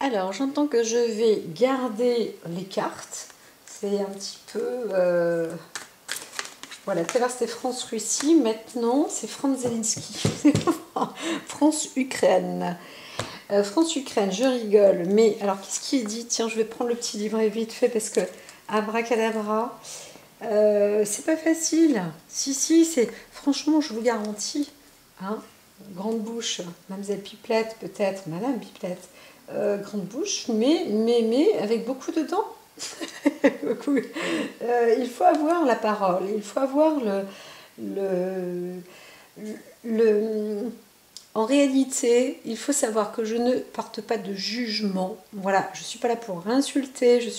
Alors, j'entends que je vais garder les cartes. C'est un petit peu... Voilà, tout à l'heure c'était France-Russie, maintenant c'est France-Zelensky. France-Ukraine. France-Ukraine, je rigole, mais alors qu'est-ce qui est dit? Tiens, je vais prendre le petit livret vite fait parce que abracadabra, c'est pas facile. Si, c'est franchement, je vous garantis, hein, grande bouche, Mademoiselle Pipelette, peut-être, Madame Pipelette, grande bouche, mais avec beaucoup de dents. Il faut avoir la parole, il faut avoir le, en réalité, il faut savoir que je ne porte pas de jugement. Voilà, je ne suis pas là pour insulter, je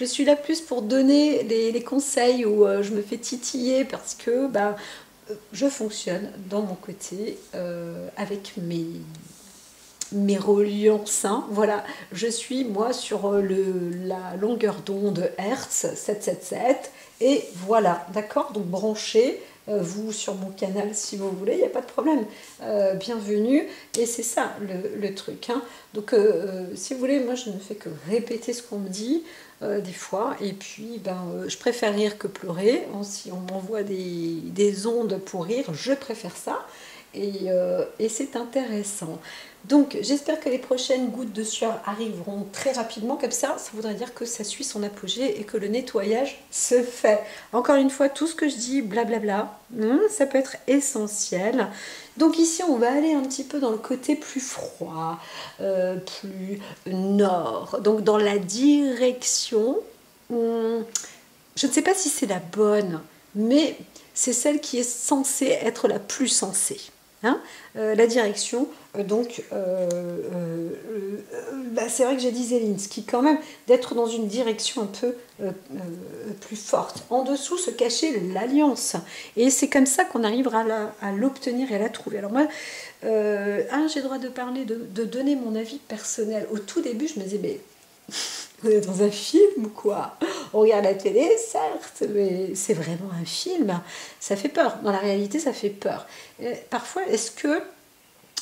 suis là plus pour donner les conseils où je me fais titiller parce que je fonctionne dans mon côté avec mes reliants sains. Voilà, je suis moi sur la longueur d'onde Hertz 777 et voilà, d'accord, donc branchez vous sur mon canal si vous voulez, il n'y a pas de problème, bienvenue, et c'est ça le truc, hein. Donc si vous voulez, moi je ne fais que répéter ce qu'on me dit des fois, et puis je préfère rire que pleurer. Si on m'envoie des ondes pour rire, je préfère ça, et c'est intéressant. Donc j'espère que les prochaines gouttes de sueur arriveront très rapidement, comme ça voudrait dire que ça suit son apogée et que le nettoyage se fait. Encore une fois, tout ce que je dis, blablabla, ça peut être essentiel. Donc ici on va aller un petit peu dans le côté plus froid, plus nord, donc dans la direction, je ne sais pas si c'est la bonne, mais c'est celle qui est censée être la plus sensée. Hein, la direction, c'est vrai que j'ai dit Zelensky quand même, d'être dans une direction un peu plus forte. En dessous se cachait l'alliance, et c'est comme ça qu'on arrivera à l'obtenir et à la trouver. Alors moi, j'ai le droit de parler, de donner mon avis personnel. Au tout début, je me disais, mais on est dans un film ou quoi? On regarde la télé, certes, mais c'est vraiment un film. Ça fait peur. Dans la réalité, ça fait peur. Et parfois, est-ce que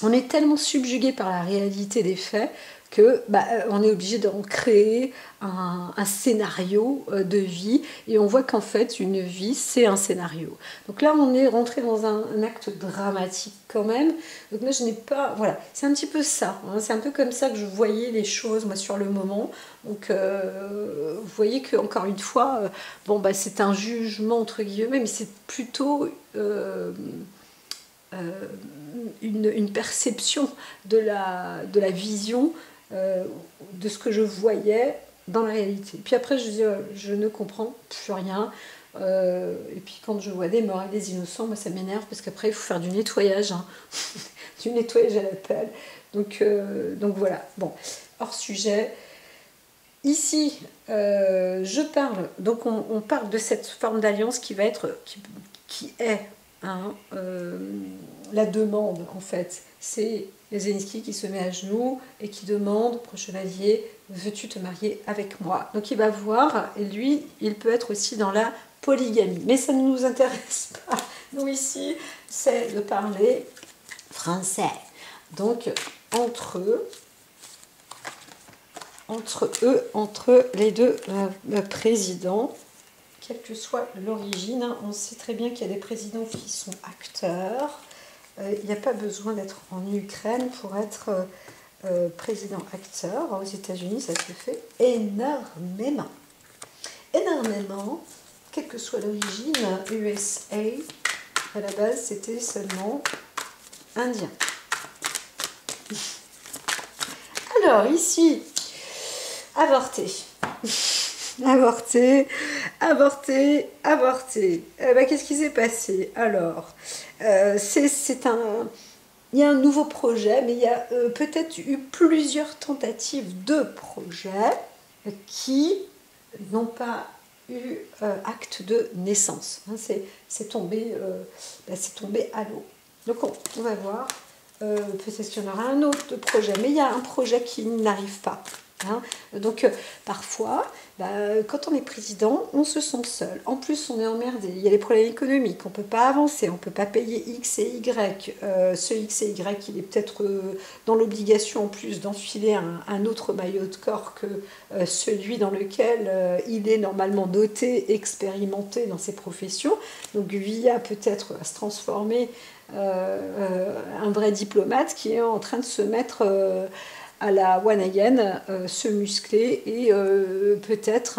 on est tellement subjugué par la réalité des faits que on est obligé d'en créer un scénario de vie, et on voit qu'en fait une vie c'est un scénario. Donc là on est rentré dans un acte dramatique quand même. Donc là je n'ai pas, voilà, c'est un petit peu ça, hein, c'est un peu comme ça que je voyais les choses moi sur le moment. Donc vous voyez que encore une fois c'est un jugement entre guillemets, mais c'est plutôt une perception de la vision de ce que je voyais dans la réalité. Puis après, je ne comprends plus rien. Et puis quand je vois des morts et des innocents, moi ça m'énerve parce qu'après il faut faire du nettoyage, hein. Du nettoyage à la pelle. Donc voilà, bon, hors sujet. Ici, je parle, donc on parle de cette forme d'alliance qui va être, qui est hein, la demande en fait. C'est Zelensky qui se met à genoux et qui demande au chevalier, veux-tu te marier avec moi? Donc il va voir, et lui, il peut être aussi dans la polygamie. Mais ça ne nous intéresse pas. Nous ici, c'est de parler français. Donc entre les deux présidents, quelle que soit l'origine, hein, on sait très bien qu'il y a des présidents qui sont acteurs. Il n'y a pas besoin d'être en Ukraine pour être président acteur. Aux États-Unis, ça se fait énormément. Énormément, quelle que soit l'origine, USA, à la base, c'était seulement indien. Alors, ici, avorter. Avorter. Qu'est-ce qui s'est passé? Alors, il y a un nouveau projet, mais il y a peut-être eu plusieurs tentatives de projets qui n'ont pas eu acte de naissance. Hein, c'est tombé à l'eau. Donc on va voir. Peut-être qu'il y en aura un autre projet, mais il y a un projet qui n'arrive pas. Hein. Donc parfois, bah, quand on est président, on se sent seul. En plus, on est emmerdé. Il y a les problèmes économiques. On ne peut pas avancer. On ne peut pas payer X et Y. Ce X et Y, il est peut-être dans l'obligation en plus d'enfiler un autre maillot de corps que celui dans lequel il est normalement doté, expérimenté dans ses professions. Donc via peut-être se transformer un vrai diplomate qui est en train de se mettre à la one again, se muscler et peut-être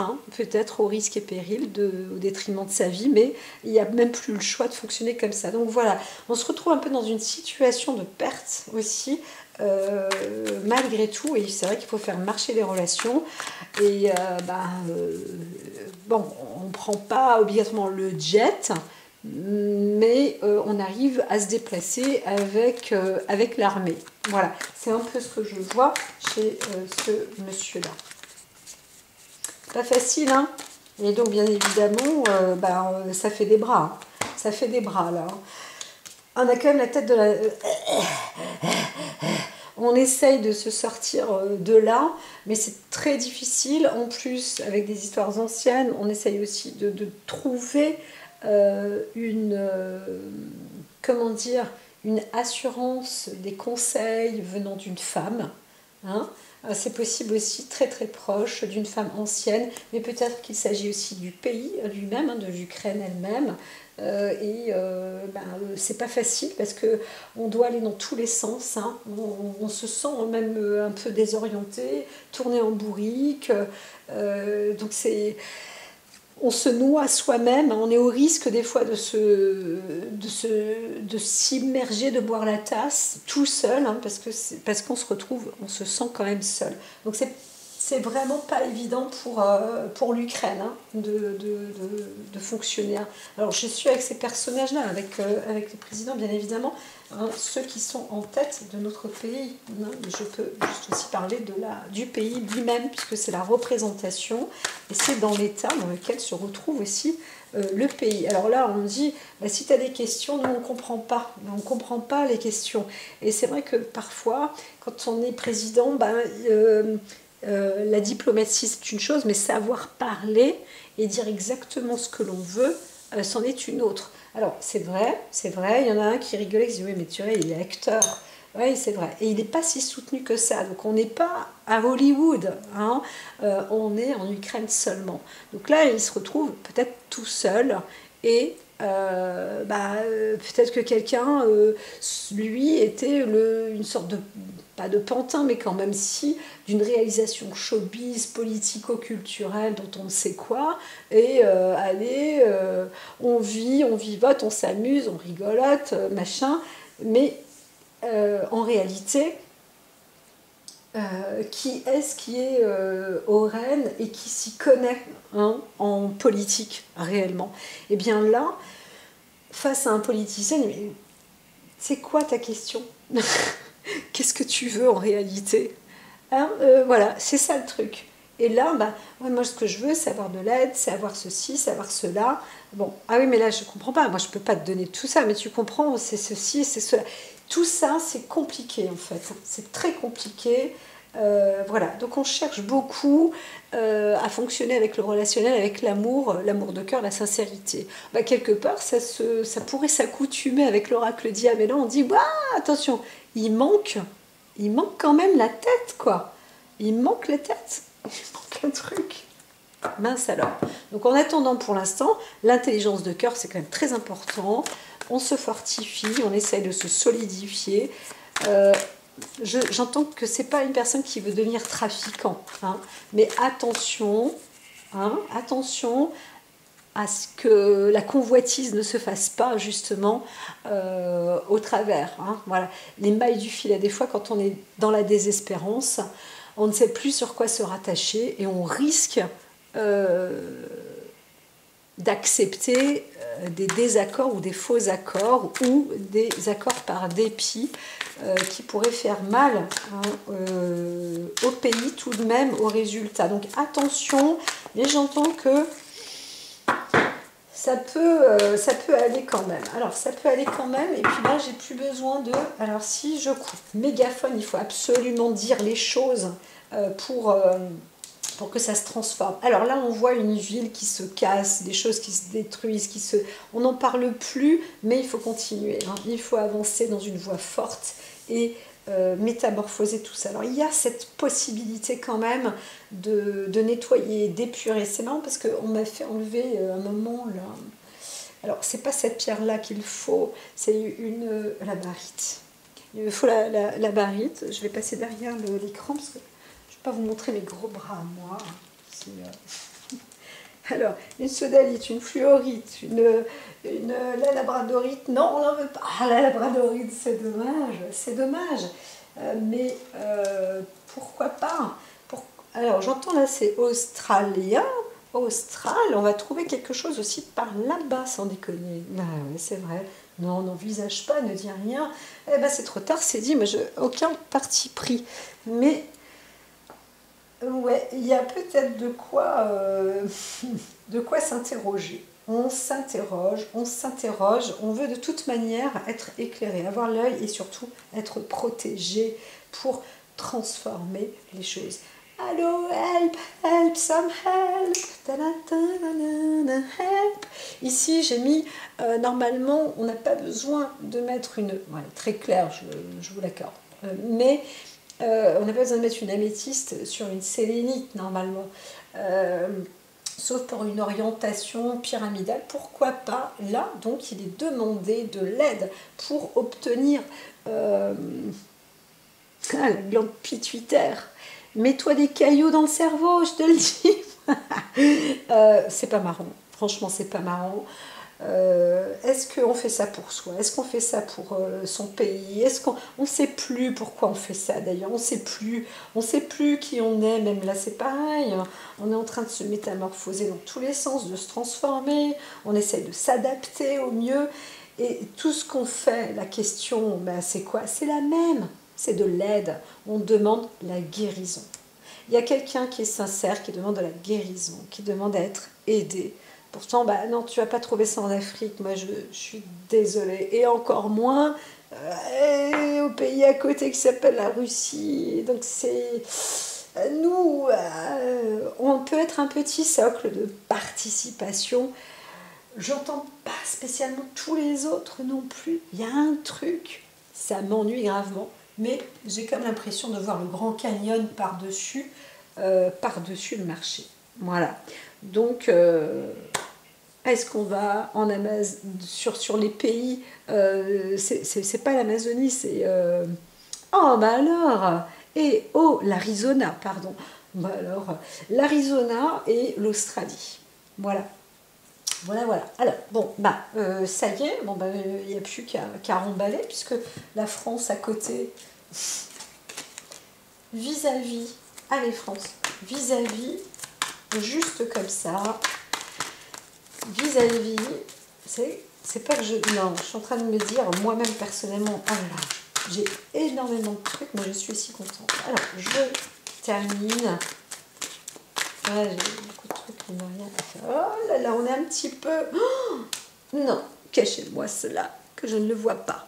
au risque et péril au détriment de sa vie, mais il n'y a même plus le choix de fonctionner comme ça. Donc voilà, on se retrouve un peu dans une situation de perte aussi, malgré tout, et c'est vrai qu'il faut faire marcher les relations, et bon, on ne prend pas obligatoirement le jet, mais on arrive à se déplacer avec l'armée. Voilà, c'est un peu ce que je vois chez ce monsieur-là. Pas facile, hein. Et donc, bien évidemment, ça fait des bras. Hein. Ça fait des bras, là. On a quand même la tête de la... On essaye de se sortir de là, mais c'est très difficile. En plus, avec des histoires anciennes, on essaye aussi de trouver comment dire, une assurance des conseils venant d'une femme. Hein. C'est possible aussi très très proche d'une femme ancienne, mais peut-être qu'il s'agit aussi du pays lui-même, hein, de l'Ukraine elle-même. C'est pas facile parce que on doit aller dans tous les sens. Hein. On se sent même un peu désorienté, tourné en bourrique. Donc on se noie soi-même, on est au risque des fois de s'immerger, de boire la tasse tout seul, hein, parce qu'on se retrouve, on se sent quand même seul. Donc c'est vraiment pas évident pour l'Ukraine, hein, de fonctionner. Alors je suis avec ces personnages-là, avec les présidents bien évidemment, hein, ceux qui sont en tête de notre pays. Hein, mais je peux juste aussi parler du pays lui-même, puisque c'est la représentation, et c'est dans l'état dans lequel se retrouve aussi le pays. Alors là, on me dit, si tu as des questions, nous on ne comprend pas. On ne comprend pas les questions. Et c'est vrai que parfois, quand on est président, la diplomatie c'est une chose, mais savoir parler et dire exactement ce que l'on veut, c'en est une autre. Alors c'est vrai, il y en a un qui rigolait, qui dit oui mais tu vois il est acteur. Oui c'est vrai, et il n'est pas si soutenu que ça, donc on n'est pas à Hollywood, hein. On est en Ukraine seulement. Donc là il se retrouve peut-être tout seul et peut-être que quelqu'un, lui, était une sorte de, pas de pantin, mais quand même si, d'une réalisation showbiz, politico-culturelle, dont on ne sait quoi, et allez, on vit, on vivote, on s'amuse, on rigolote, machin, mais en réalité, qui est-ce qui est au Rennes et qui s'y connaît, hein, en politique réellement? Et bien là, face à un politicien, mais c'est quoi ta question? Qu'est-ce que tu veux en réalité? Hein, voilà, c'est ça le truc. Et là, moi ce que je veux, c'est avoir de l'aide, c'est avoir ceci, c'est avoir cela. Bon, ah oui, mais là je comprends pas. Moi je peux pas te donner tout ça, mais tu comprends, c'est ceci, c'est cela. Tout ça, c'est compliqué en fait. C'est très compliqué. Voilà, donc on cherche beaucoup à fonctionner avec le relationnel, avec l'amour de cœur, la sincérité. Quelque part, ça pourrait s'accoutumer avec l'oracle diable. Et là, on dit, attention, il manque quand même la tête, quoi. Il manque la tête, il manque un truc. Mince alors. Donc en attendant, pour l'instant, l'intelligence de cœur, c'est quand même très important. On se fortifie, on essaye de se solidifier. J'entends que c'est pas une personne qui veut devenir trafiquant, hein, mais attention, hein, attention à ce que la convoitise ne se fasse pas justement au travers. Hein, voilà. Les mailles du filet, des fois quand on est dans la désespérance, on ne sait plus sur quoi se rattacher et on risque d'accepter des désaccords ou des faux accords ou des accords par dépit qui pourraient faire mal, hein, au pays tout de même, au résultat. Donc attention, mais j'entends que ça peut aller quand même. Alors ça peut aller quand même, et puis là j'ai plus besoin de... Alors si je coupe mégaphone, il faut absolument dire les choses pour que ça se transforme. Alors là, on voit une ville qui se casse, des choses qui se détruisent, on n'en parle plus, mais il faut continuer. Hein. Il faut avancer dans une voie forte et métamorphoser tout ça. Alors il y a cette possibilité quand même de nettoyer, d'épurer. C'est marrant parce qu'on m'a fait enlever un moment là. Alors c'est pas cette pierre-là qu'il faut, c'est la barite. Il me faut la barite. Je vais passer derrière l'écran parce que je ne vais pas vous montrer mes gros bras à moi. Alors, une sodalite, une fluorite, la labradorite. Non, on n'en veut pas. Ah, la labradorite, c'est dommage. C'est dommage. Mais pourquoi pas. Alors, j'entends là, c'est australien. Austral, on va trouver quelque chose aussi par là-bas, sans déconner. Bah oui, c'est vrai. Non, n'envisage pas, ne dis rien. Eh ben, c'est trop tard, c'est dit, mais aucun parti pris. Mais ouais, il y a peut-être de quoi s'interroger. On s'interroge, on veut de toute manière être éclairé, avoir l'œil et surtout être protégé pour transformer les choses. Allô, help, help, some help, help. Ici, j'ai mis, normalement, on n'a pas besoin de mettre une, voilà, très clair, je vous l'accorde, mais on n'a pas besoin de mettre une améthyste sur une sélénite, normalement, sauf pour une orientation pyramidale. Pourquoi pas là? Donc, il est demandé de l'aide pour obtenir la glande pituitaire. Mets-toi des cailloux dans le cerveau, je te le dis. C'est pas marrant. Franchement, c'est pas marrant. Est-ce qu'on fait ça pour soi? Est-ce qu'on fait ça pour son pays? Est-ce qu'on ne sait plus pourquoi on fait ça d'ailleurs? On sait plus qui on est. Même là, c'est pareil. On est en train de se métamorphoser dans tous les sens, de se transformer. On essaye de s'adapter au mieux. Et tout ce qu'on fait, la question, ben, c'est quoi? C'est la même. C'est de l'aide. On demande la guérison. Il y a quelqu'un qui est sincère, qui demande de la guérison, qui demande à être aidé. Pourtant, bah non, tu vas pas trouver ça en Afrique. Moi, je suis désolée. Et encore moins au pays à côté qui s'appelle la Russie. Donc, c'est... Nous, on peut être un petit socle de participation. J'entends pas spécialement tous les autres non plus. Il y a un truc, ça m'ennuie gravement. Mais j'ai comme l'impression de voir le Grand Canyon par-dessus le marché. Voilà. Donc, est-ce qu'on va en Amazonie, sur les pays, c'est pas l'Amazonie, c'est... oh, bah alors, l'Arizona, pardon. Bah alors, l'Arizona et l'Australie. Voilà. Voilà. Alors, bon, bah, ça y est, bon, bah, il n'y a plus qu'à remballer, puisque la France à côté, vis-à-vis, allez France, vis-à-vis, juste comme ça, vis-à-vis, c'est pas que non, je suis en train de me dire, moi-même personnellement, oh là là, j'ai énormément de trucs, mais je suis si contente. Alors, je termine. Ouais, j'ai beaucoup de trucs, il n'y a rien à faire. Oh là là, on est un petit peu... Oh non, cachez-moi cela, que je ne le vois pas.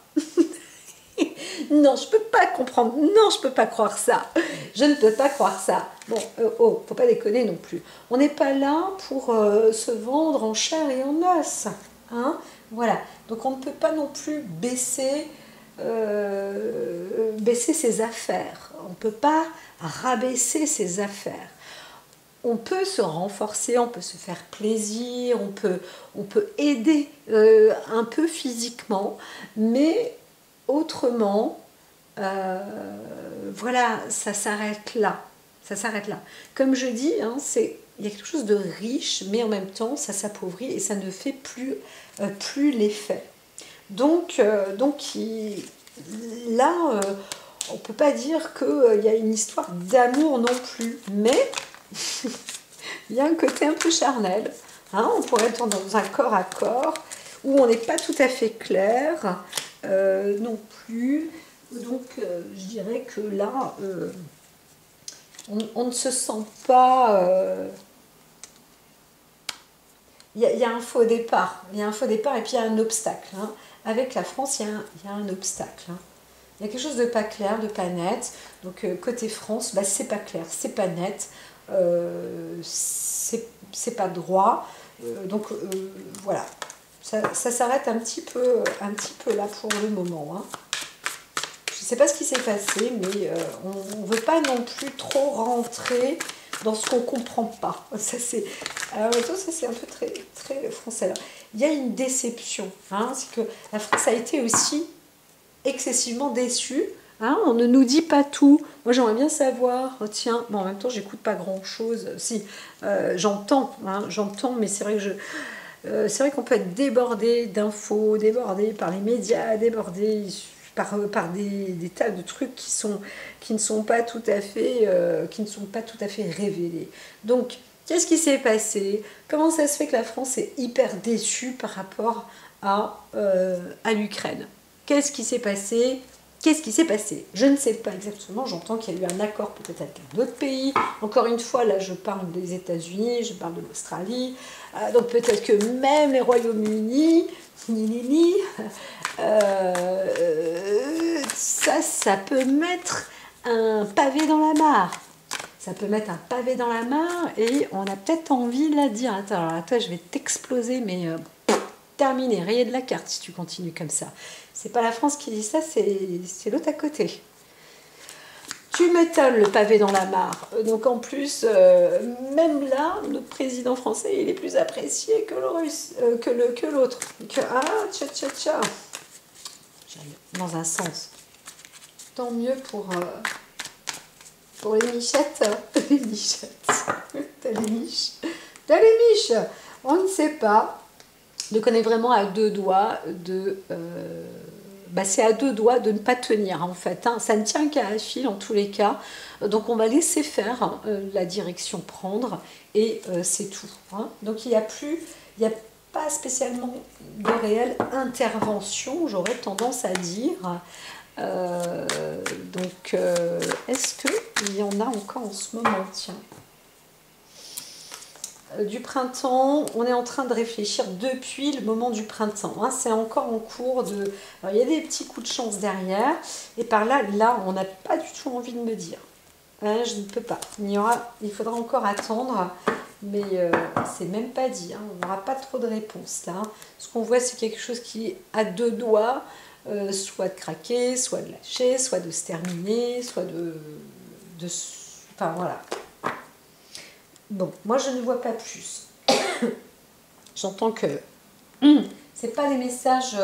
Non, je ne peux pas comprendre. Non, je ne peux pas croire ça. Je ne peux pas croire ça. Bon, faut pas déconner non plus. On n'est pas là pour se vendre en chair et en os. Hein, voilà. Donc, on ne peut pas non plus baisser ses affaires. On ne peut pas rabaisser ses affaires. On peut se renforcer, on peut se faire plaisir, on peut aider un peu physiquement, mais autrement, voilà, ça s'arrête là. Ça s'arrête là. Comme je dis, hein, il y a quelque chose de riche, mais en même temps, ça s'appauvrit et ça ne fait plus l'effet. Donc là, on ne peut pas dire qu'il y a une histoire d'amour non plus, mais il y a un côté un peu charnel. Hein, on pourrait être dans un corps à corps où on n'est pas tout à fait clair non plus. Donc, je dirais que là, on ne se sent pas... Il y a un faux départ. Il y a un faux départ et puis il y a un obstacle. Hein. Avec la France, il y a un obstacle. Hein. Il y a quelque chose de pas clair, de pas net. Donc côté France, bah, c'est pas clair, c'est pas net, c'est pas droit. Voilà, ça s'arrête un petit peu là pour le moment. Hein. Je ne sais pas ce qui s'est passé, mais on ne veut pas non plus trop rentrer dans ce qu'on ne comprend pas. Ça, c'est un peu très, très français. Alors, il y a une déception. Hein, c'est que la France a été aussi excessivement déçue. Hein, on ne nous dit pas tout. Moi, j'aimerais bien savoir. Oh, tiens, bon, en même temps, j'écoute pas grand-chose. Si, j'entends, mais c'est vrai que c'est vrai qu'on peut être débordé d'infos, débordé par les médias, débordé par des tas de trucs qui ne sont pas tout à fait, révélés. Donc, qu'est-ce qui s'est passé? Comment ça se fait que la France est hyper déçue par rapport à l'Ukraine? Qu'est-ce qui s'est passé? Qu'est-ce qui s'est passé? Je ne sais pas exactement, j'entends qu'il y a eu un accord peut-être avec un autre pays. Encore une fois, là je parle des États-Unis, je parle de l'Australie, donc peut-être que même les Royaumes-Unis, ça peut mettre un pavé dans la mare. Ça peut mettre un pavé dans la mare et on a peut-être envie de la dire. Attends, alors toi je vais t'exploser, mais terminé, rayé de la carte si tu continues comme ça. C'est pas la France qui dit ça, c'est l'autre à côté. Tu m'étonnes, le pavé dans la mare. Donc en plus, même là, notre président français, il est plus apprécié que le russe, que l'autre. Ah, tcha. J'allais dans un sens. Tant mieux pour les michettes. Les michettes. T'as les miches. T'as les miches. On ne sait pas. Donc on est vraiment à deux doigts de... c'est à deux doigts de ne pas tenir en fait. Hein. Ça ne tient qu'à un fil en tous les cas. Donc on va laisser faire la direction prendre et c'est tout. Hein. Donc il n'y a pas spécialement de réelle intervention, j'aurais tendance à dire. Est-ce qu'il y en a encore en ce moment? Tiens. Du printemps, on est en train de réfléchir depuis le moment du printemps. Hein, c'est encore en cours de... Alors, il y a des petits coups de chance derrière. Et par là, on n'a pas du tout envie de me dire. Hein, je ne peux pas. Il faudra encore attendre. Mais c'est même pas dit. Hein, on n'aura pas trop de réponses là. Ce qu'on voit, c'est quelque chose qui est à deux doigts. Soit de craquer, soit de lâcher, soit de se terminer, soit enfin voilà. Bon, moi je ne vois pas plus. J'entends que c'est pas des messages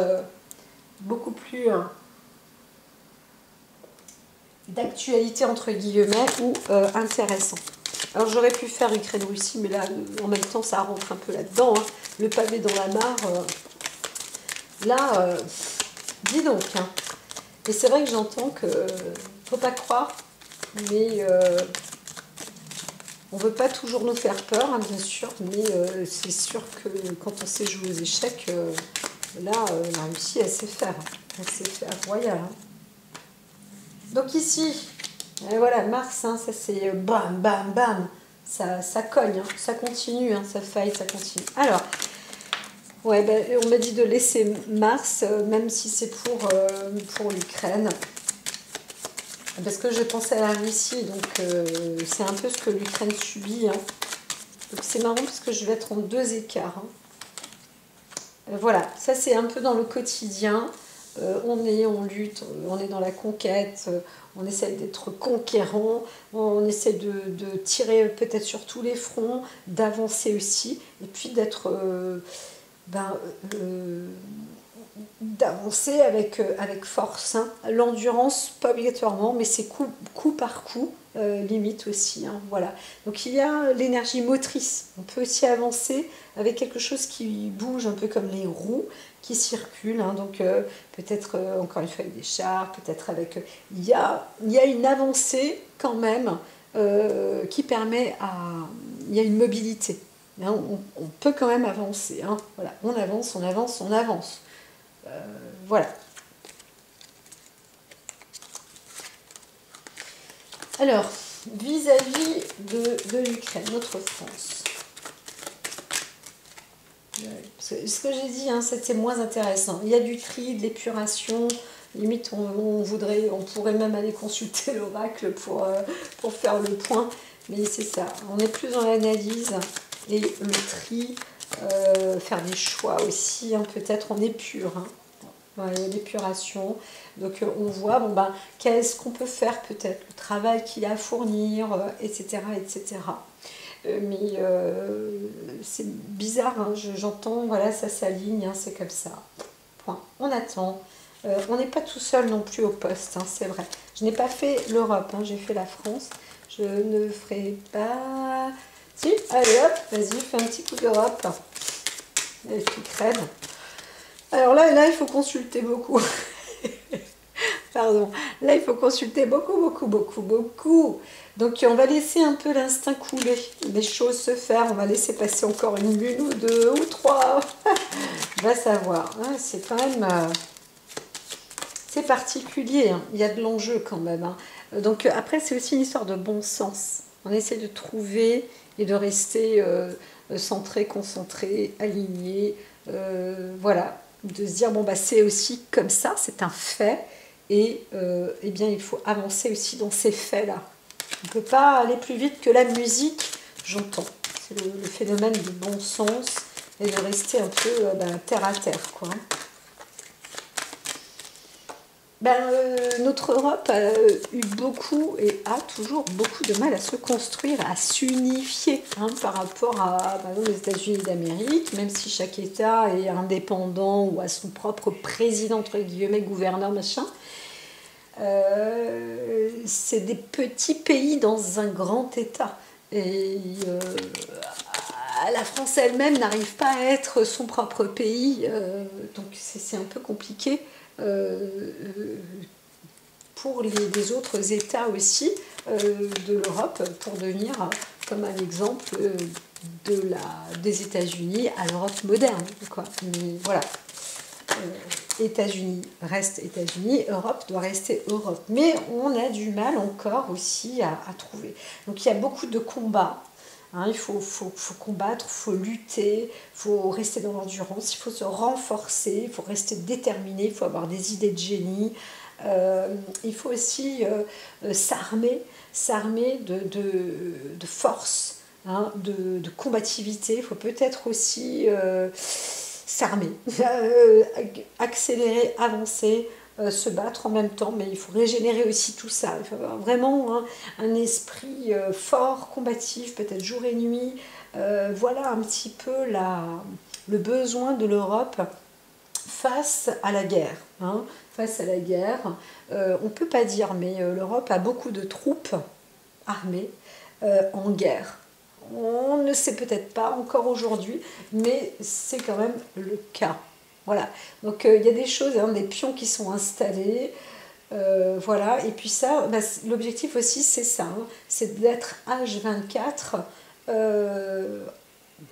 beaucoup plus d'actualité entre guillemets ou intéressants. Alors j'aurais pu faire Ukraine-Russie, mais là en même temps ça rentre un peu là-dedans. Hein. Le pavé dans la mare. Dis donc. Hein. Et c'est vrai que j'entends que faut pas croire, mais on ne veut pas toujours nous faire peur, hein, bien sûr, mais c'est sûr que quand on sait jouer aux échecs, la Russie, elle sait faire. Elle sait faire royal. Hein. Donc ici, et voilà, Mars, hein, ça c'est bam, bam, bam. Ça cogne, hein, ça continue, hein, ça fight, ça continue. Alors, ouais, on m'a dit de laisser Mars, même si c'est pour l'Ukraine. Parce que je pensais à la Russie, donc c'est un peu ce que l'Ukraine subit. Hein. Donc c'est marrant parce que je vais être en deux écarts. Hein. Voilà, ça c'est un peu dans le quotidien. On lutte, on est dans la conquête, on essaie d'être conquérant, on essaie de tirer peut-être sur tous les fronts, d'avancer aussi, et puis d'être... d'avancer avec force. Hein. L'endurance, pas obligatoirement, mais c'est coup par coup, limite aussi. Hein. Voilà. Donc il y a l'énergie motrice. On peut aussi avancer avec quelque chose qui bouge un peu comme les roues qui circulent. Hein. Donc peut-être encore une fois avec des chars, peut-être avec... Il y a une avancée quand même qui permet à... Il y a une mobilité. Hein. On peut quand même avancer. Hein. Voilà. On avance, on avance, on avance. Voilà. Alors, vis-à-vis de l'Ukraine, notre France. Ce que j'ai dit, hein, c'est moins intéressant. Il y a du tri, de l'épuration, Limite, on pourrait même aller consulter l'oracle pour faire le point. Mais c'est ça, on est plus dans l'analyse et le tri, faire des choix aussi, hein, peut-être en épure. Hein. Ouais, il y a l'épuration. Donc on voit, bon ben, qu'est-ce qu'on peut faire peut-être, le travail qu'il a à fournir, etc. etc. Mais c'est bizarre, hein, j'entends, voilà, ça s'aligne, hein, c'est comme ça. Point. On attend. On n'est pas tout seul non plus au poste, hein, c'est vrai. Je n'ai pas fait l'Europe, hein, j'ai fait la France. Je ne ferai pas... Si, allez hop, vas-y, fais un petit coup d'Europe. Les filles crèvent. Alors là, il faut consulter beaucoup. Pardon. Là, il faut consulter beaucoup, beaucoup, beaucoup, beaucoup. Donc, on va laisser un peu l'instinct couler, les choses se faire. On va laisser passer encore une lune ou deux ou trois. On va savoir. Hein, c'est quand même... c'est particulier. Hein. Il y a de l'enjeu quand même. Hein. Donc, après, c'est aussi une histoire de bon sens. On essaie de trouver et de rester centré, concentré, aligné. Voilà. De se dire, bon, bah, c'est aussi comme ça, c'est un fait. Et eh bien, il faut avancer aussi dans ces faits-là. On ne peut pas aller plus vite que la musique, j'entends. C'est le phénomène du bon sens et de rester un peu terre à terre, quoi. Notre Europe a eu beaucoup et a toujours beaucoup de mal à se construire, à s'unifier hein, par rapport à les États-Unis d'Amérique, même si chaque État est indépendant ou a son propre président, entre guillemets, gouverneur, machin. C'est des petits pays dans un grand État. Et la France elle-même n'arrive pas à être son propre pays, donc c'est un peu compliqué. Pour les autres États aussi de l'Europe pour devenir comme un exemple des États-Unis à l'Europe moderne. Quoi. Mais voilà, États-Unis reste États-Unis, Europe doit rester Europe. Mais on a du mal encore aussi à trouver. Donc il y a beaucoup de combats. Hein, il faut combattre, il faut lutter, il faut rester dans l'endurance, il faut se renforcer, il faut rester déterminé, il faut avoir des idées de génie. Il faut aussi s'armer de force, hein, de combativité. Il faut peut-être aussi s'armer, accélérer, avancer, se battre en même temps, mais il faut régénérer aussi tout ça. Il faut avoir vraiment un esprit fort, combatif, peut-être jour et nuit. Voilà un petit peu le besoin de l'Europe face à la guerre. Hein, face à la guerre, on ne peut pas dire, mais l'Europe a beaucoup de troupes armées en guerre. On ne sait peut-être pas encore aujourd'hui, mais c'est quand même le cas. Voilà, donc il y a des choses, hein, des pions qui sont installés, voilà, et puis ça, l'objectif aussi c'est ça, hein, c'est d'être H24,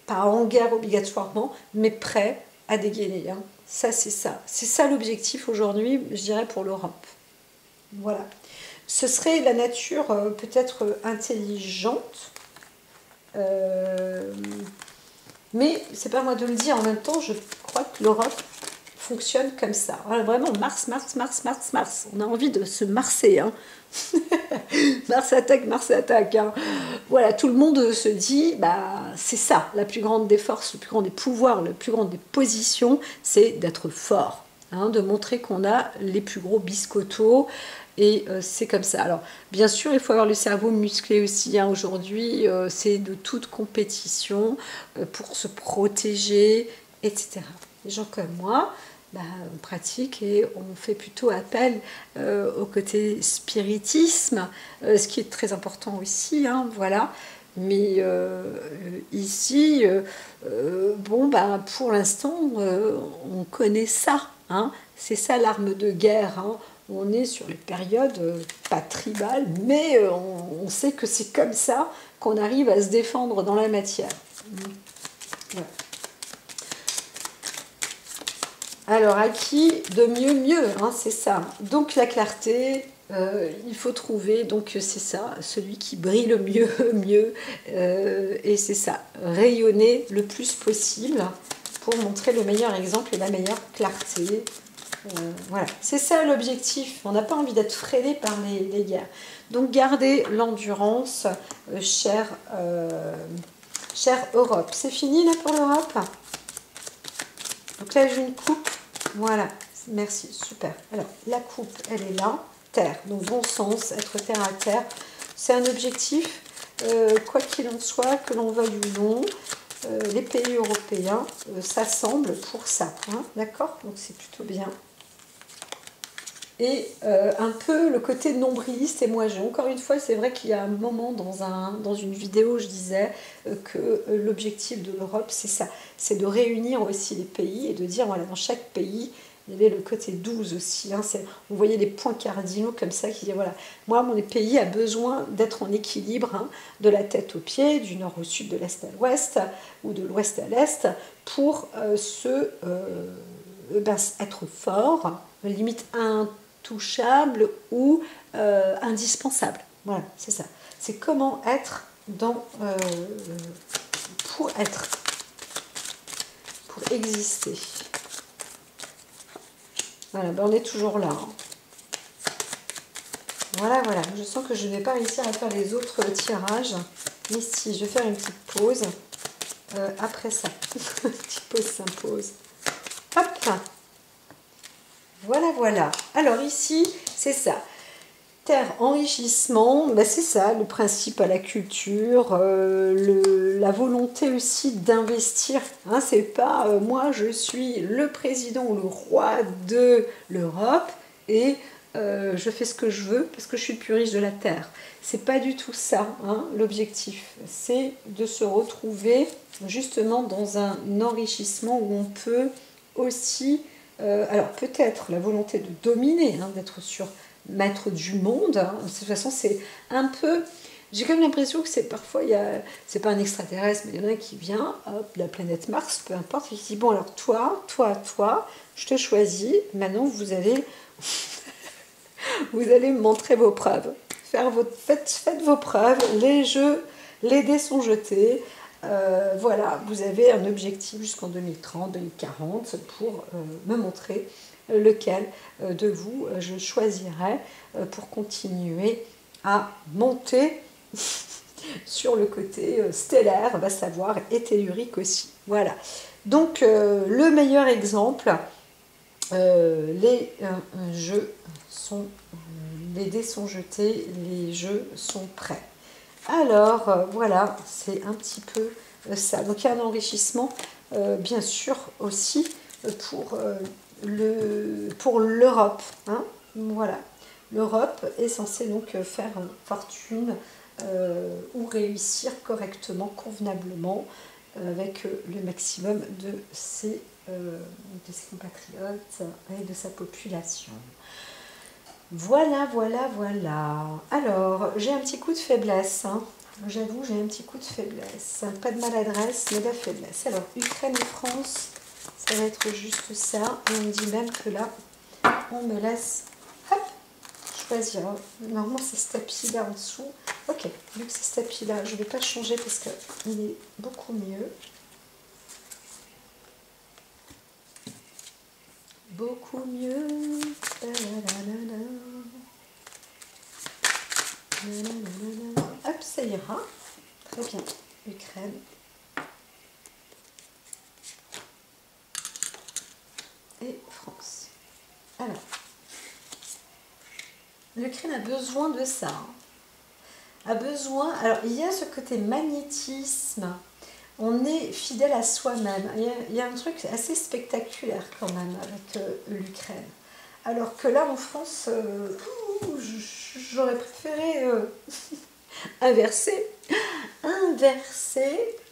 pas en guerre obligatoirement, mais prêt à dégainer. Hein. Ça, c'est ça l'objectif aujourd'hui, je dirais, pour l'Europe. Voilà. Ce serait la nature peut-être intelligente, mais c'est pas moi de le dire. En même temps, je crois que l'Europe fonctionne comme ça. Voilà, vraiment, Mars, Mars, Mars, Mars, Mars. On a envie de se marser. Hein. Mars attaque, Mars attaque. Hein. Voilà, tout le monde se dit, c'est ça, la plus grande des forces, le plus grand des pouvoirs, le plus grand des positions, c'est d'être fort. Hein, de montrer qu'on a les plus gros biscottos. Et c'est comme ça. Alors, bien sûr, il faut avoir le cerveau musclé aussi. Hein. Aujourd'hui, c'est de toute compétition pour se protéger, etc. Les gens comme moi, on pratique et on fait plutôt appel au côté spiritisme, ce qui est très important aussi. Hein, voilà. Mais ici, pour l'instant, on connaît ça. Hein. C'est ça l'arme de guerre. Hein. On est sur les périodes pas tribales, mais on sait que c'est comme ça qu'on arrive à se défendre dans la matière. Ouais. Alors, à qui de mieux, hein, c'est ça. Donc, la clarté, il faut trouver, donc c'est ça, celui qui brille le mieux, et c'est ça, rayonner le plus possible pour montrer le meilleur exemple et la meilleure clarté. Voilà, c'est ça l'objectif. On n'a pas envie d'être freiné par les guerres. Donc gardez l'endurance, chère Europe. C'est fini là pour l'Europe. Donc là j'ai une coupe. Voilà, merci, super. Alors la coupe, elle est là. Terre, donc bon sens, être terre à terre. C'est un objectif, quoi qu'il en soit, que l'on veuille ou non. Les pays européens s'assemblent pour ça. Hein, d'accord? Donc c'est plutôt bien. Et un peu le côté nombriliste et moi-je. Encore une fois, c'est vrai qu'il y a un moment dans une vidéo, je disais que l'objectif de l'Europe, c'est ça. C'est de réunir aussi les pays et de dire, voilà, dans chaque pays, il y avait le côté 12 aussi. Hein, on voyait les points cardinaux comme ça qui disaient, voilà, moi, mon pays a besoin d'être en équilibre, hein, de la tête aux pieds, du nord au sud, de l'est à l'ouest, ou de l'ouest à l'est, pour être fort, limite intouchable ou indispensable. Voilà, c'est ça. C'est comment être pour être, pour exister. Voilà, ben on est toujours là. Hein. Voilà, voilà. Je sens que je ne vais pas réussir à faire les autres tirages. Ici, je vais faire une petite pause. Après ça, petite pause s'impose. Hop. Voilà, voilà. Alors ici, c'est ça. Terre, enrichissement, ben c'est ça, le principe à la culture, la volonté aussi d'investir. Hein, c'est pas moi je suis le président ou le roi de l'Europe et je fais ce que je veux parce que je suis le plus riche de la Terre. C'est pas du tout ça, hein, l'objectif. C'est de se retrouver justement dans un enrichissement où on peut aussi, alors peut-être la volonté de dominer, hein, d'être sur maître du monde. Hein. De toute façon, c'est un peu... J'ai quand même l'impression que c'est parfois, c'est pas un extraterrestre, mais il y en a un qui vient, hop, de la planète Mars, peu importe, et qui dit, bon alors toi, je te choisis, maintenant vous allez me montrer vos preuves. Faites vos preuves, les dés sont jetés. Voilà, vous avez un objectif jusqu'en 2030, 2040 pour me montrer lequel de vous je choisirais pour continuer à monter sur le côté stellaire, va savoir, et tellurique aussi. Voilà. Donc, le meilleur exemple, les dés sont jetés, les jeux sont prêts. Alors, voilà, c'est un petit peu ça. Donc, il y a un enrichissement, bien sûr, aussi pour l'Europe. Hein. Voilà. L'Europe est censée donc faire fortune ou réussir correctement, convenablement, avec le maximum de ses compatriotes et de sa population. Voilà, voilà, voilà. Alors, j'ai un petit coup de faiblesse. Hein. J'avoue, j'ai un petit coup de faiblesse. Pas de maladresse, mais de la faiblesse. Alors, Ukraine et France, ça va être juste ça. Et on me dit même que là, on me laisse choisir. Normalement, c'est ce tapis-là en dessous. Ok, vu que c'est ce tapis-là, je ne vais pas changer parce qu'il est beaucoup mieux. Beaucoup mieux. Hop, ça ira. Très bien. Ukraine. Et France. Alors, l'Ukraine a besoin de ça. A besoin. Alors, il y a ce côté magnétisme. On est fidèle à soi-même. Il y a un truc assez spectaculaire quand même avec l'Ukraine. Alors que là, en France, j'aurais préféré inverser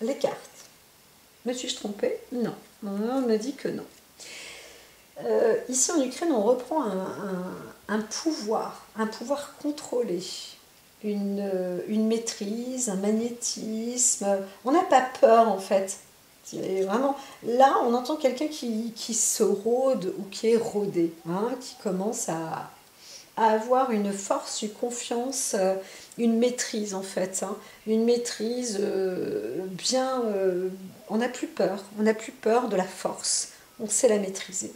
les cartes. Me suis-je trompée? Non. On me dit que non. Ici en Ukraine, on reprend un pouvoir contrôlé. Une maîtrise, un magnétisme. On n'a pas peur en fait. Vraiment, là, on entend quelqu'un qui se rôde ou qui est rodé, hein, qui commence à avoir une force, une confiance, une maîtrise en fait. Hein, une maîtrise bien... on n'a plus peur de la force. On sait la maîtriser.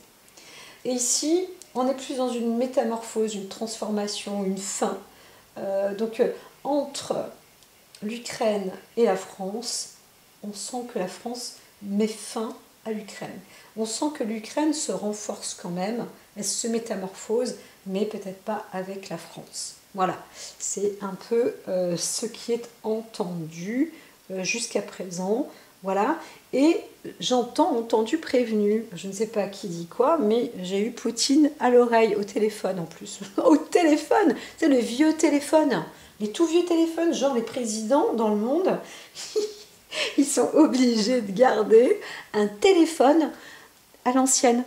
Et ici, on est plus dans une métamorphose, une transformation, une fin. Entre l'Ukraine et la France, on sent que la France met fin à l'Ukraine. On sent que l'Ukraine se renforce quand même, elle se métamorphose, mais peut-être pas avec la France. Voilà, c'est un peu ce qui est entendu jusqu'à présent. Voilà, et j'entends entendu prévenu. Je ne sais pas qui dit quoi, mais j'ai eu Poutine à l'oreille, au téléphone en plus. Au téléphone, c'est le vieux téléphone. Les tout vieux téléphones, genre les présidents dans le monde, ils sont obligés de garder un téléphone à l'ancienne,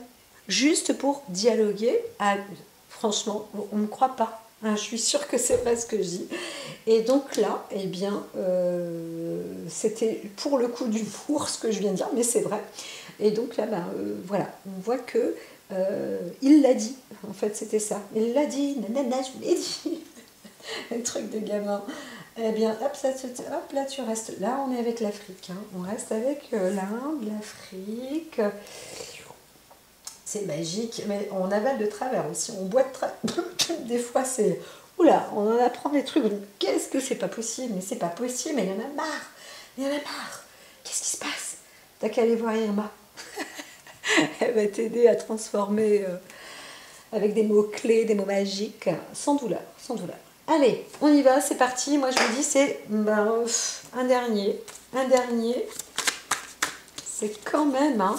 juste pour dialoguer. Franchement, on ne me croit pas. Hein, je suis sûre que c'est pas ce que je dis. Et donc là, eh bien, c'était pour le coup d'humour ce que je viens de dire, mais c'est vrai. Et donc là, voilà, on voit que il l'a dit. En fait, c'était ça. Il l'a dit, nanana, je l'ai dit. Le truc de gamin. Eh bien, hop, là, tu restes. Là, on est avec l'Afrique. Hein. On reste avec l'Inde, l'Afrique. C'est magique, mais on avale de travers aussi. On boit de travers. Des fois, c'est... Oula, on en apprend des trucs. Qu'est-ce que c'est pas possible? Mais c'est pas possible, mais il y en a marre. Il y en a marre. Qu'est-ce qui se passe? T'as qu'à aller voir Irma. Elle va t'aider à transformer avec des mots-clés, des mots magiques, sans douleur, sans douleur. Allez, on y va, c'est parti. Moi, je vous dis, c'est un dernier. Un dernier. C'est quand même... Hein.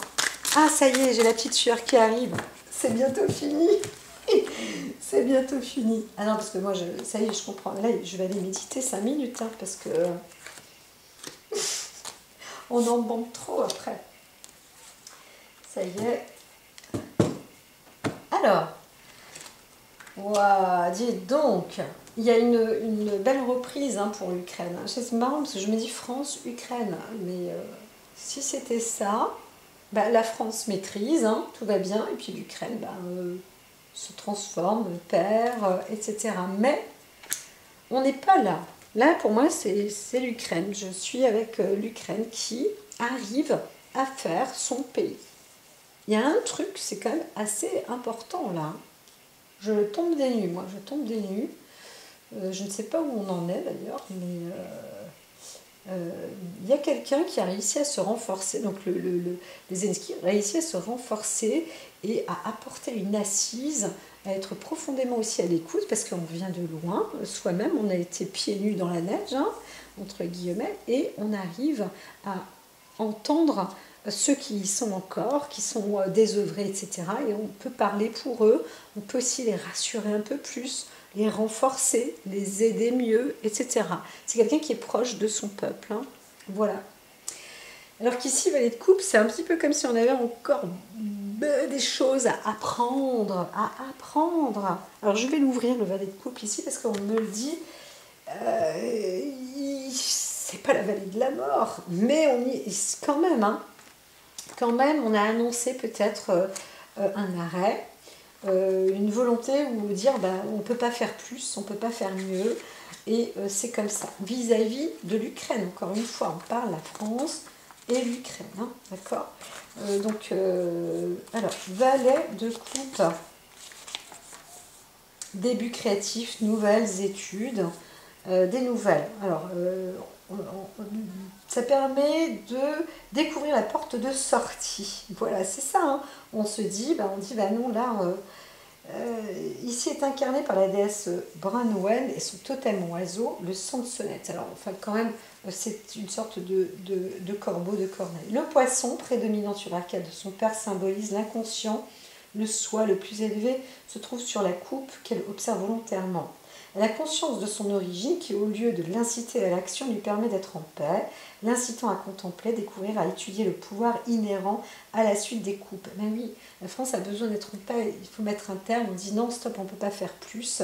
Ah, ça y est, j'ai la petite sueur qui arrive. C'est bientôt fini. C'est bientôt fini. Ah non, parce que moi, ça y est, je comprends. Là, je vais aller méditer 5 minutes, hein, parce que on en manque trop après. Ça y est. Alors, waouh, dis donc, il y a une belle reprise hein, pour l'Ukraine. C'est marrant parce que je me dis France-Ukraine, mais si c'était ça, la France maîtrise, hein, tout va bien, et puis l'Ukraine se transforme, perd, etc. Mais on n'est pas là. Là, pour moi, c'est l'Ukraine. Je suis avec l'Ukraine qui arrive à faire son pays. Il y a un truc, c'est quand même assez important là. Je tombe des nues, moi, je tombe des nues. Je ne sais pas où on en est d'ailleurs, mais il y a quelqu'un qui a réussi à se renforcer, donc les Zelensky a réussi à se renforcer et à apporter une assise, à être profondément aussi à l'écoute, parce qu'on vient de loin, soi-même, on a été pieds nus dans la neige, hein, entre guillemets, et on arrive à entendre ceux qui y sont encore, qui sont désœuvrés, etc. Et on peut parler pour eux, on peut aussi les rassurer un peu plus, les renforcer, les aider mieux, etc. C'est quelqu'un qui est proche de son peuple. Hein. Voilà. Alors qu'ici, Valet de Coupe, c'est un petit peu comme si on avait encore des choses à apprendre, Alors je vais l'ouvrir, le Valet de Coupe, ici, parce qu'on me le dit, c'est pas la vallée de la mort, mais on y quand même, hein. Quand même, on a annoncé peut-être un arrêt, une volonté ou dire on ne peut pas faire plus, on ne peut pas faire mieux, et c'est comme ça. Vis-à-vis de l'Ukraine, encore une fois, on parle la France et l'Ukraine, hein, d'accord. Alors, Valet de coupe, début créatif, nouvelles études, des nouvelles. Alors, ça permet de découvrir la porte de sortie. Voilà, c'est ça. Hein. On se dit, non, là, ici est incarné par la déesse Branwen et son totem oiseau, le Sansonnette. Alors, enfin, quand même, c'est une sorte de corbeau, de corneille. Le poisson, prédominant sur l'arcade de son père, symbolise l'inconscient. Le soi le plus élevé se trouve sur la coupe qu'elle observe volontairement. Elle a conscience de son origine qui, au lieu de l'inciter à l'action, lui permet d'être en paix, l'incitant à contempler, découvrir, à étudier le pouvoir inhérent à la suite des coupes. Mais oui, la France a besoin d'être en paix, il faut mettre un terme, on dit non, stop, on ne peut pas faire plus.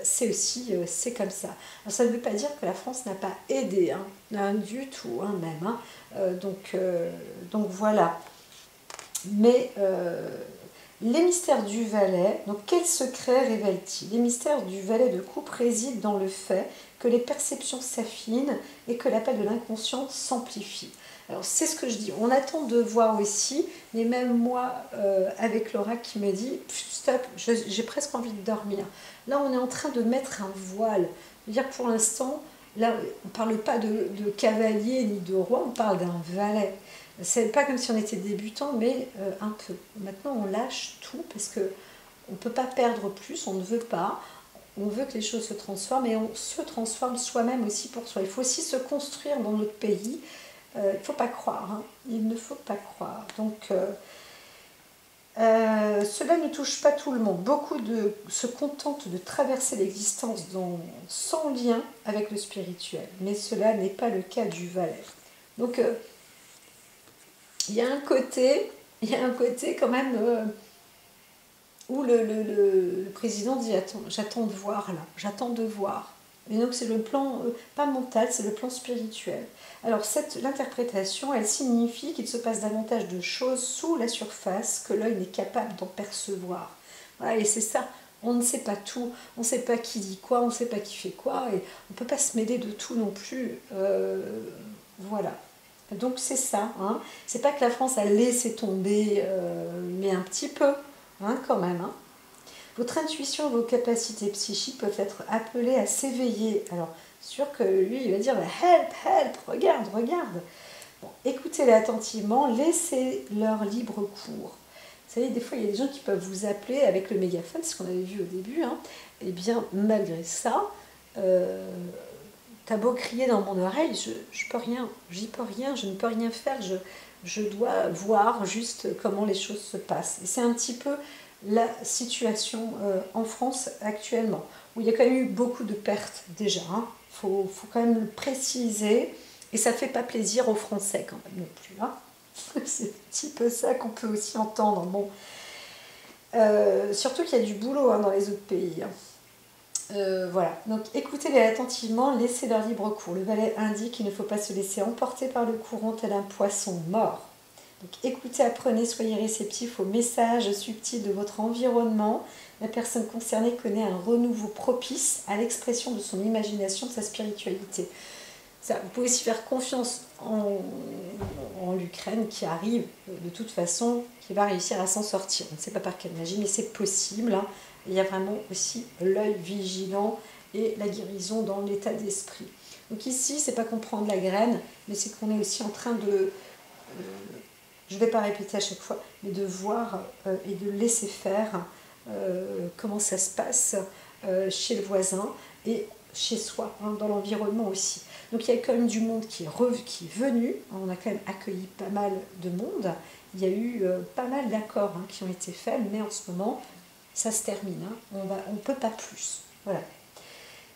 C'est aussi, c'est comme ça. Alors, ça ne veut pas dire que la France n'a pas aidé, hein, non, du tout, hein, même. Hein. Donc voilà. Mais Les mystères du valet, donc quel secret révèle-t-il? Les mystères du valet de coupe résident dans le fait que les perceptions s'affinent et que l'appel de l'inconscient s'amplifie. Alors c'est ce que je dis, on attend de voir aussi, mais même moi, avec Laura qui me dit, stop, j'ai presque envie de dormir. Là on est en train de mettre un voile. Je veux dire pour l'instant, là on ne parle pas de cavalier ni de roi, on parle d'un valet. C'est pas comme si on était débutant, mais un peu. Maintenant, on lâche tout parce que on ne peut pas perdre plus, on ne veut pas. On veut que les choses se transforment et on se transforme soi-même aussi pour soi. Il faut aussi se construire dans notre pays. Il ne faut pas croire. Hein. Il ne faut pas croire. Donc, cela ne touche pas tout le monde. Beaucoup se contentent de traverser l'existence sans lien avec le spirituel. Mais cela n'est pas le cas du valet. Donc, il y a un côté quand même où le président dit j'attends de voir là, j'attends de voir. Et donc c'est le plan, pas mental, c'est le plan spirituel. Alors l'interprétation, elle signifie qu'il se passe davantage de choses sous la surface que l'œil n'est capable d'en percevoir. Voilà, et c'est ça, on ne sait pas tout, on ne sait pas qui dit quoi, on ne sait pas qui fait quoi, et on ne peut pas se mêler de tout non plus. Voilà. Donc c'est ça, hein. C'est pas que la France a laissé tomber, mais un petit peu, hein, quand même. Hein. Votre intuition, vos capacités psychiques peuvent être appelées à s'éveiller. Alors, sûr que lui, il va dire help, help, regarde, regarde. Bon, écoutez-les attentivement, laissez leur libre cours. Vous savez, des fois, il y a des gens qui peuvent vous appeler avec le mégaphone, c'est ce qu'on avait vu au début. Hein. Et bien, malgré ça, t'as beau crier dans mon oreille, je peux rien, j'y peux rien, je ne peux rien faire, je dois voir juste comment les choses se passent. Et c'est un petit peu la situation en France actuellement, où il y a quand même eu beaucoup de pertes déjà, hein. Faut quand même le préciser, et ça fait pas plaisir aux Français quand même non plus. Hein. C'est un petit peu ça qu'on peut aussi entendre. Bon. Surtout qu'il y a du boulot hein, dans les autres pays. Hein. Voilà, donc écoutez-les attentivement, laissez leur libre cours. Le valet indique qu'il ne faut pas se laisser emporter par le courant tel un poisson mort. Donc écoutez, apprenez, soyez réceptifs aux messages subtils de votre environnement. La personne concernée connaît un renouveau propice à l'expression de son imagination, de sa spiritualité. Ça, vous pouvez aussi faire confiance en l'Ukraine qui arrive de toute façon, qui va réussir à s'en sortir. On ne sait pas par quelle magie, mais c'est possible. Hein. Il y a vraiment aussi l'œil vigilant et la guérison dans l'état d'esprit. Donc ici, c'est pas qu'on prend de la graine, mais c'est qu'on est aussi en train de, je ne vais pas répéter à chaque fois, mais de voir et de laisser faire comment ça se passe chez le voisin et chez soi, hein, dans l'environnement aussi. Donc il y a quand même du monde qui est venu, on a quand même accueilli pas mal de monde, il y a eu pas mal d'accords hein, qui ont été faits, mais en ce moment, ça se termine, hein. On ne peut pas plus. Voilà.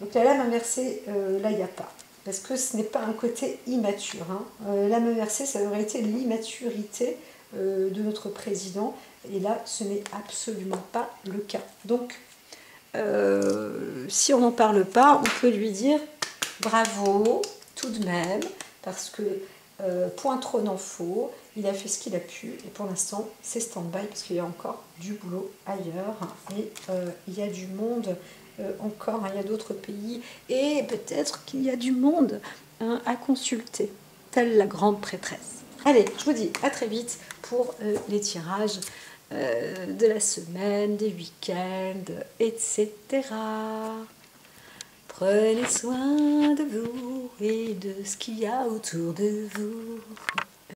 Donc la lame inversée, là, il n'y a pas. Parce que ce n'est pas un côté immature. Hein. Lame inversée, ça aurait été l'immaturité de notre président. Et là, ce n'est absolument pas le cas. Donc, si on n'en parle pas, on peut lui dire bravo, tout de même, parce que point trop n'en faut, il a fait ce qu'il a pu, et pour l'instant, c'est stand-by, parce qu'il y a encore du boulot ailleurs, et il y a du monde encore, hein, il y a d'autres pays, et peut-être qu'il y a du monde hein, à consulter, telle la grande prêtresse. Allez, je vous dis à très vite pour les tirages de la semaine, des week-ends, etc. Prenez soin de vous et de ce qu'il y a autour de vous.